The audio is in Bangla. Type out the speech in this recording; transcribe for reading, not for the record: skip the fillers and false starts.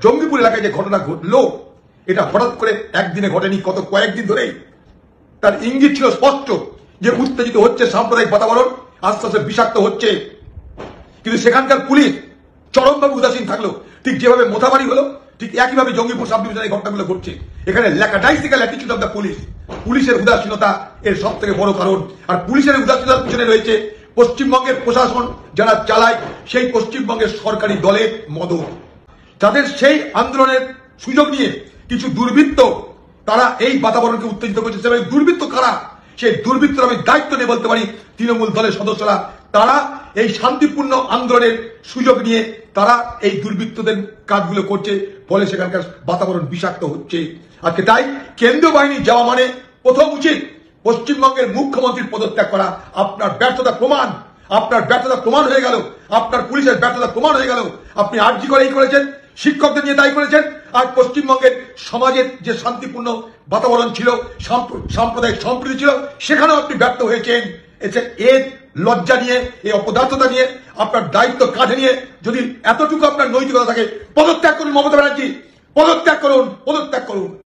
জঙ্গিপুর এলাকায় যে ঘটনা ঘটলো এটা হঠাৎ করে একদিনে ঘটেনি, কত কয়েকদিন ধরেই তার ইঙ্গিত ছিল স্পষ্ট যে উত্তেজিত হচ্ছে সাম্প্রদায়িক বাতাবরণ, আস্তে আস্তে বিষাক্ত হচ্ছে। কিন্তু সেখানকার পুলিশ চরমভাবে উদাসীন থাকলো। ঠিক যেভাবে মোথাবাড়ি হলো ঠিক একইভাবে জঙ্গিপুর সাব ডিভিশনে এই ঘটনাগুলো ঘটছে। এখানে ল্যাকাডাইসিক্যাল অ্যাটিটিউড অফ দ্য পুলিশ, পুলিশের উদাসীনতা এর সব থেকে বড় কারণ। আর পুলিশের উদাসীনতার পিছনে রয়েছে পশ্চিমবঙ্গের প্রশাসন যারা চালায় সেই পশ্চিমবঙ্গের সরকারি দলের মদত। তাদের সেই আন্দোলনের সুযোগ নিয়ে কিছু দুর্বৃত্ত তারা এই বাতাবরণকে উত্তেজিত করছে। এবং দুর্বৃত্ত কারা, সেই দুর্বৃত্তর আমি দায়িত্ব নিয়ে বলতে পারি তৃণমূল দলের সদস্যরা। তারা এই শান্তিপূর্ণ আন্দোলনের সুযোগ নিয়ে তারা এই দুর্বৃত্তদের কাজগুলো করছে, ফলে সেখানকার বাতাবরণ বিষাক্ত হচ্ছে। আজকে তাই কেন্দ্রীয় বাহিনী যাওয়া মানে প্রথম উচিত পশ্চিমবঙ্গের মুখ্যমন্ত্রীর পদত্যাগ করা। আপনার ব্যর্থতা প্রমাণ হয়ে গেল, আপনার পুলিশের ব্যর্থতা প্রমাণ হয়ে গেল। আপনি আরজি করেই করেছেন, শিক্ষকদের নিয়ে তাই করেছেন। আর পশ্চিমবঙ্গের সমাজের যে শান্তিপূর্ণ বাতাবরণ ছিল, সাম্প্রদায়িক সম্প্রীতি ছিল, সেখানেও আপনি ব্যর্থ হয়েছেন। এর লজ্জা নিয়ে, এই অপদার্থতা নিয়ে, আপনার দায়িত্ব কাঁধে নিয়ে যদি এতটুকু আপনার নৈতিকতা থাকে, পদত্যাগ করুন মমতা ব্যানার্জি, পদত্যাগ করুন।